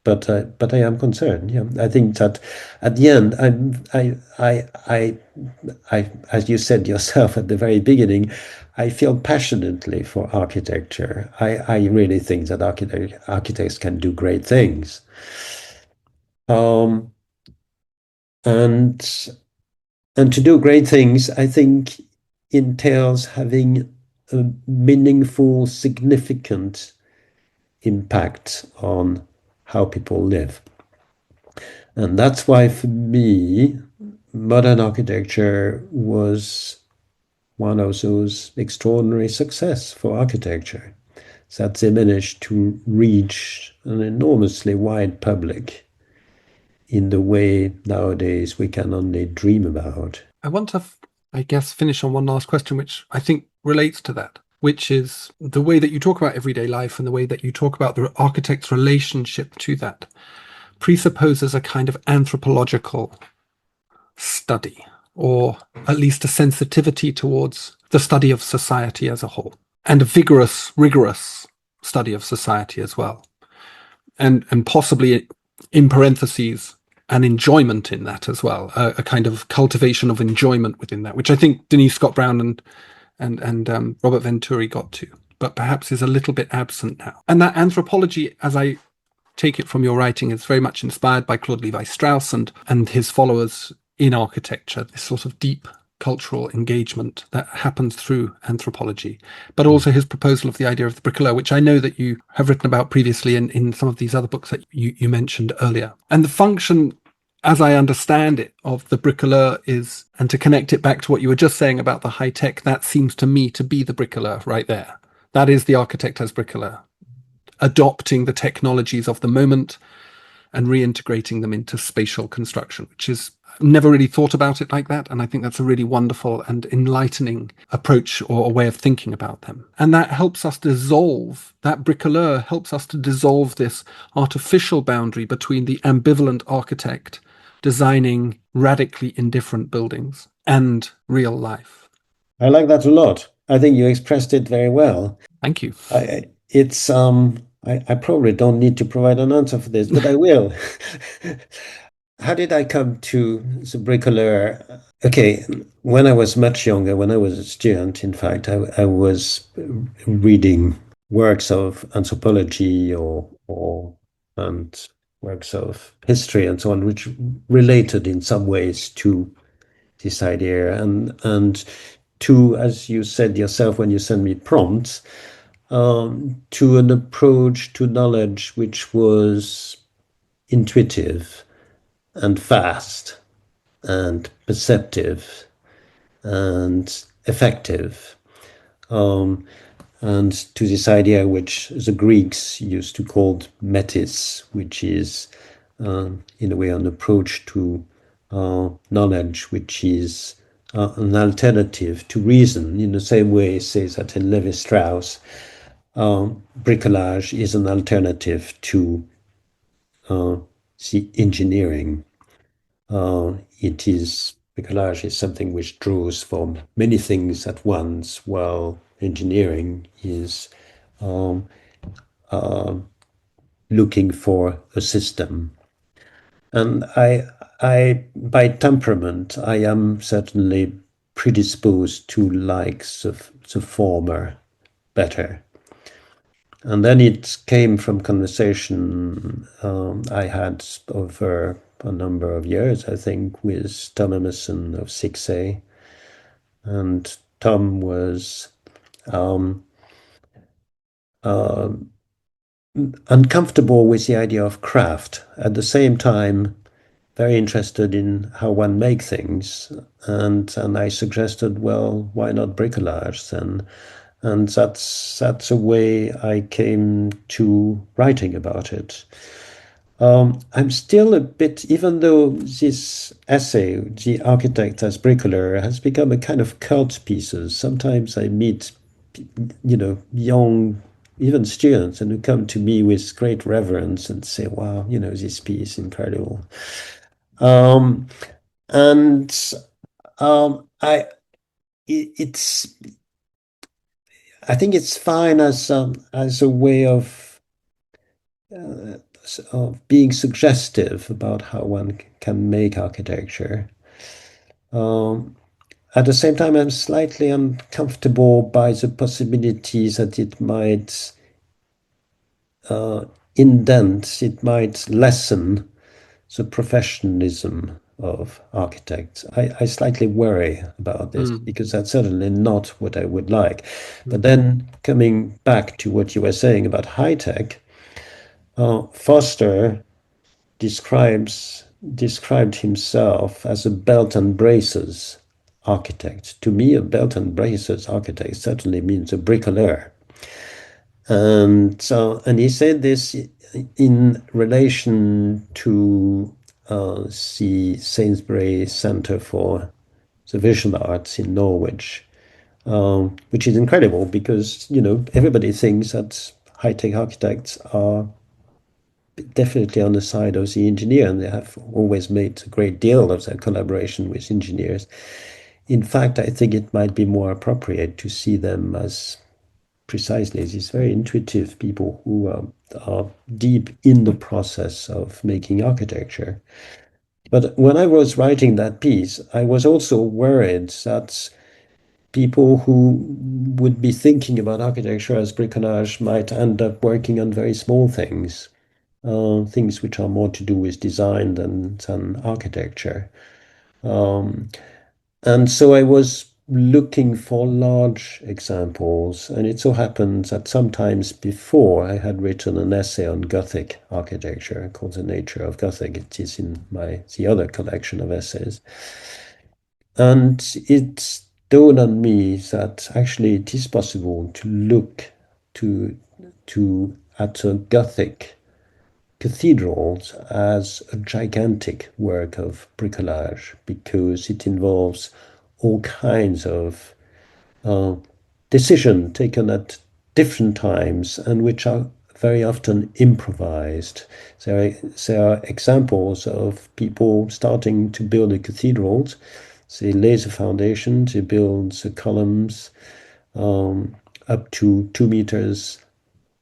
but I am concerned. Yeah, I think that at the end, as you said yourself at the very beginning, I feel passionately for architecture. I really think that architects can do great things. And to do great things, I think, entails having a meaningful, significant impact on how people live. And that's why, for me, modern architecture was one of those extraordinary success for architecture, that they managed to reach an enormously wide public in the way nowadays we can only dream about.
I want to, I guess, finish on one last question, which I think relates to that, which is the way that you talk about everyday life and the way that you talk about the architect's relationship to that presupposes a kind of anthropological study, or at least a sensitivity towards the study of society as a whole, and a vigorous, rigorous study of society as well. And possibly, in parentheses, an enjoyment in that as well, a kind of cultivation of enjoyment within that, which I think Denise Scott Brown and Robert Venturi got to, but perhaps is a little bit absent now. And that anthropology, as I take it from your writing, is very much inspired by Claude Lévi-Strauss and his followers in architecture, this sort of deep cultural engagement that happens through anthropology, but also his proposal of the idea of the bricoleur, which I know that you have written about previously in some of these other books that you mentioned earlier. And the function, as I understand it, of the bricoleur is, and to connect it back to what you were just saying about the high tech, that seems to me to be the bricoleur right there. That is the architect as bricoleur, adopting the technologies of the moment and reintegrating them into spatial construction, which is, never really thought about it like that. And I think that's a really wonderful and enlightening approach or a way of thinking about them. And that helps us dissolve, that bricoleur helps us to dissolve this artificial boundary between the ambivalent architect designing radically indifferent buildings and real life.
I like that a lot. I think you expressed it very well.
Thank you.
I probably don't need to provide an answer for this, but I will. how did I come to the bricoleur? Okay, when I was much younger, when I was a student, in fact, I was reading works of anthropology or and works of history and so on, which related in some ways to this idea and to, as you said yourself when you sent me prompts, to an approach to knowledge which was intuitive and fast and perceptive and effective. Um, and to this idea which the Greeks used to call metis, which is in a way an approach to knowledge which is an alternative to reason, in the same way it says that in Levi-Strauss, bricolage is an alternative to the engineering. It is bricolage is something which draws from many things at once, while engineering is looking for a system. And by temperament, I am certainly predisposed to like the former better. And then it came from conversation I had over a number of years, I think, with Tom Emerson of 6A. And Tom was uncomfortable with the idea of craft, at the same time very interested in how one makes things. And I suggested, well, why not bricolage then? And that's a way I came to writing about it. I'm still a bit, even though this essay, The Architect as Bricklayer, has become a kind of cult pieces. Sometimes I meet, young, even students, and who come to me with great reverence and say, wow, this piece, incredible. Um, and it's, I think it's fine as a way of being suggestive about how one can make architecture. At the same time, I'm slightly uncomfortable by the possibilities that it might indent, it might lessen the professionalism of architects. I slightly worry about this because that's certainly not what I would like. But then coming back to what you were saying about high tech, Foster described himself as a belt and braces architect. To me, a belt and braces architect certainly means a bricklayer. And he said this in relation to the Sainsbury Center for the Visual Arts in Norwich, which is incredible because everybody thinks that high-tech architects are definitely on the side of the engineer, and they have always made a great deal of their collaboration with engineers. In fact, I think it might be more appropriate to see them as precisely these very intuitive people who are deep in the process of making architecture. But when I was writing that piece, I was also worried that people who would be thinking about architecture as bricolage might end up working on very small things, things which are more to do with design than architecture. And so I was looking for large examples, and it so happened that sometimes before I had written an essay on Gothic architecture called The Nature of Gothic. It is in the other collection of essays. And it dawned on me that actually it is possible to look at a Gothic cathedrals as a gigantic work of bricolage because it involves all kinds of decisions taken at different times and which are very often improvised. There are examples of people starting to build a cathedral. They lay the foundation, they build the columns up to 2 meters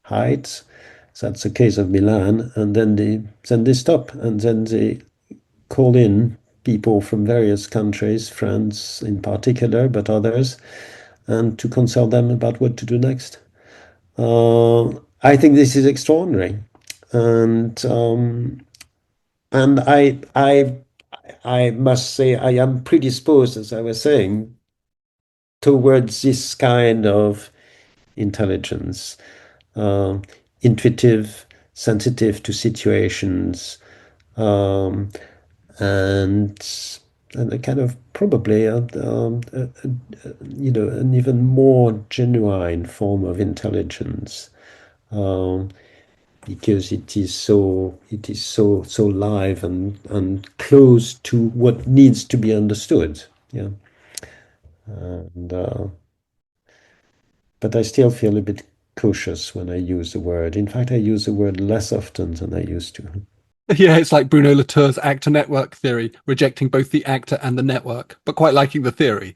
height. That's the case of Milan, and then they stop, and then they call in people from various countries, France in particular, but others, and to consult them about what to do next. I think this is extraordinary, and I must say I am predisposed, as I was saying, towards this kind of intelligence, um, intuitive, sensitive to situations, um, and and a kind of probably an even more genuine form of intelligence, um, because it is so live and close to what needs to be understood. Yeah, and but I still feel a bit cautious when I use the word. In fact, I use the word less often than I used to.
Yeah, it's like Bruno Latour's actor network theory, rejecting both the actor and the network, but quite liking the theory.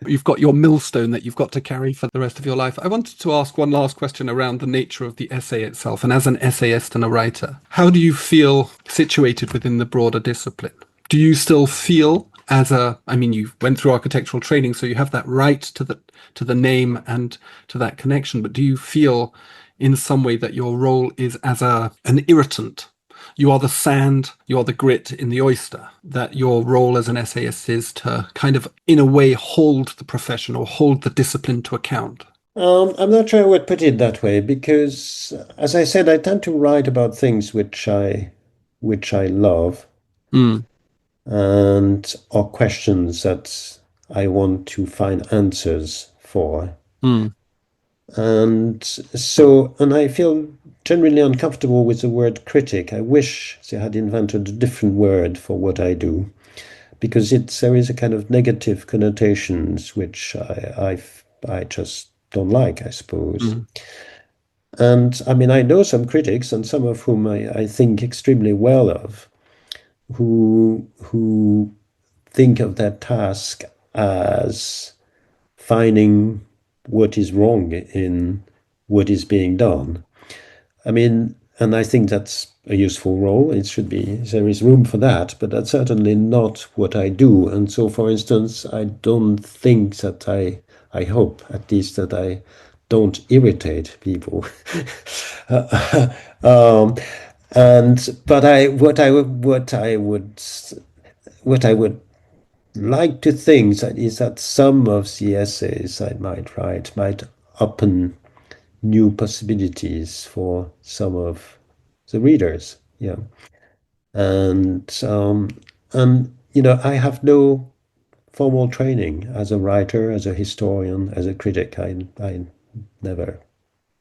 You've got your millstone that you've got to carry for the rest of your life. I wanted to ask one last question around the nature of the essay itself. And as an essayist and a writer, how do you feel situated within the broader discipline? Do you still feel I mean, you went through architectural training, so you have that right to the name and to that connection, but do you feel in some way that your role is as an irritant? You are the sand, you are the grit in the oyster, that your role as an essayist is to kind of, in a way, hold the profession or hold the discipline to account.
I'm not sure I would put it that way because, as I said, I tend to write about things which I love
Mm,
and or questions that I want to find answers for.
mm,
And I feel generally uncomfortable with the word critic. I wish they had invented a different word for what I do because there is a kind of negative connotations which I just don't like, I suppose.
mm,
And I mean, I know some critics, and some of whom I think extremely well of, who think of that task as finding what is wrong in what is being done. I mean, and I think that's a useful role. It should be, there is room for that, but that's certainly not what I do. And so, for instance, I don't think that I hope at least that I don't irritate people. um, but what I would like to think that is that some of the essays I might write might open new possibilities for some of the readers. Yeah, and I have no formal training as a writer, as a historian, as a critic. I never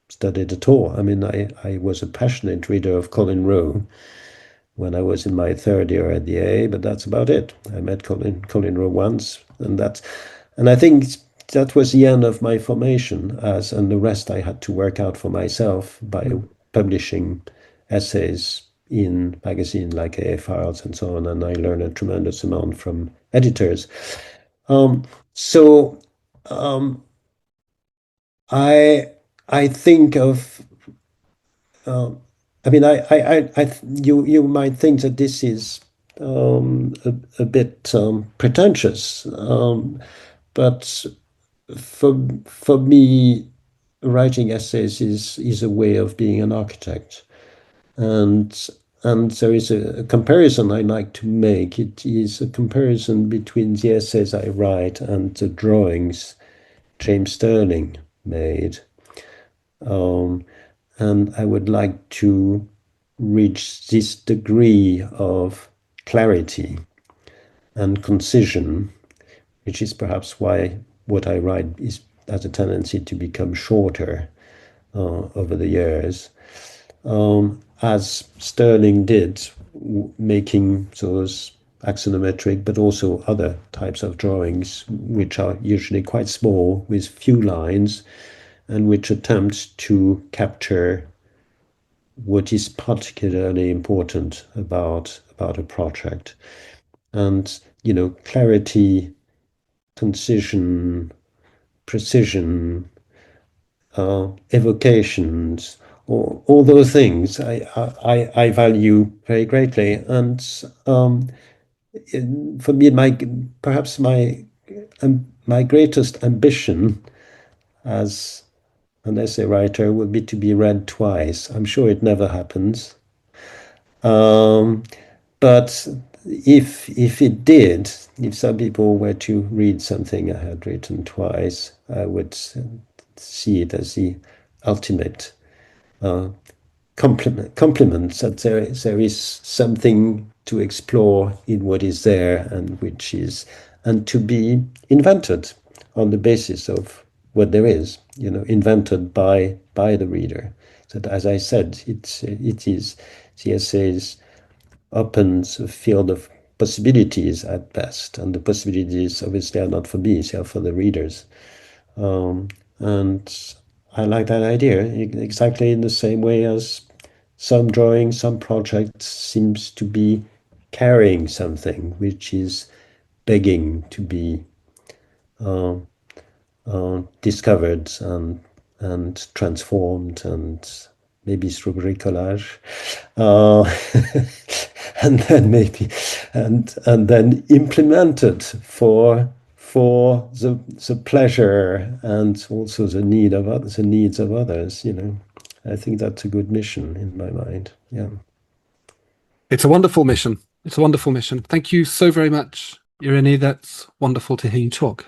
studied at all. I mean, I was a passionate reader of Colin Rowe when I was in my third year at the A, but that's about it. I met Colin Rowe once, and I think that was the end of my formation and the rest I had to work out for myself by
mm.
publishing essays in magazines like A Files and so on, and I learned a tremendous amount from editors. Um, so um, I I think of um, I mean, you might think that this is a bit pretentious, but for me, writing essays is a way of being an architect, and and there is a comparison I like to make. It is a comparison between the essays I write and the drawings James Sterling made. Um, and I would like to reach this degree of clarity and concision, which is perhaps why what I write has a tendency to become shorter over the years, as Sterling did, making those axonometric, but also other types of drawings, which are usually quite small, with few lines, and which attempt to capture what is particularly important about a project. And clarity, concision, precision, evocations, all those things I value very greatly. And for me, perhaps my greatest ambition as an essay writer would be to be read twice. I'm sure it never happens. But if it did, if some people were to read something I had written twice, I would see it as the ultimate compliment that there is something to explore in what is there, and to be invented on the basis of what there is, invented by the reader. So that, as I said, it is the essays opens a field of possibilities at best, and the possibilities obviously are not for me, they are for the readers. And I like that idea, exactly in the same way as some drawing, some project seems to be carrying something which is begging to be discovered and transformed, and maybe through bricolage, and then and then implemented for the pleasure and also the needs of others. I think that's a good mission in my mind. Yeah,
it's a wonderful mission. It's a wonderful mission. Thank you so very much, Irénée. That's wonderful to hear you talk.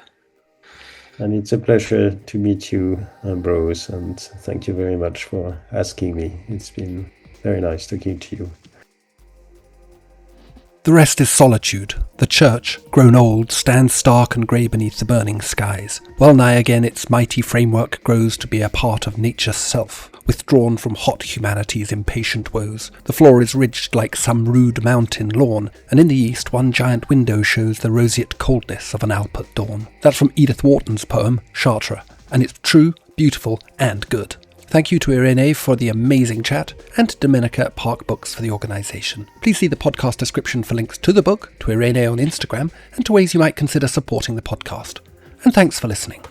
And it's a pleasure to meet you, Ambrose, and thank you very much for asking me. It's been very nice talking to you.
The rest is solitude. The church, grown old, stands stark and grey beneath the burning skies. Well nigh again its mighty framework grows to be a part of nature's self, withdrawn from hot humanity's impatient woes. The floor is ridged like some rude mountain lawn, and in the east one giant window shows the roseate coldness of an Alp at dawn. That's from Edith Wharton's poem, Chartres, and it's true, beautiful, and good. Thank you to Irénée for the amazing chat, and to Dominica at Park Books for the organisation. Please see the podcast description for links to the book, to Irénée on Instagram, and to ways you might consider supporting the podcast. And thanks for listening.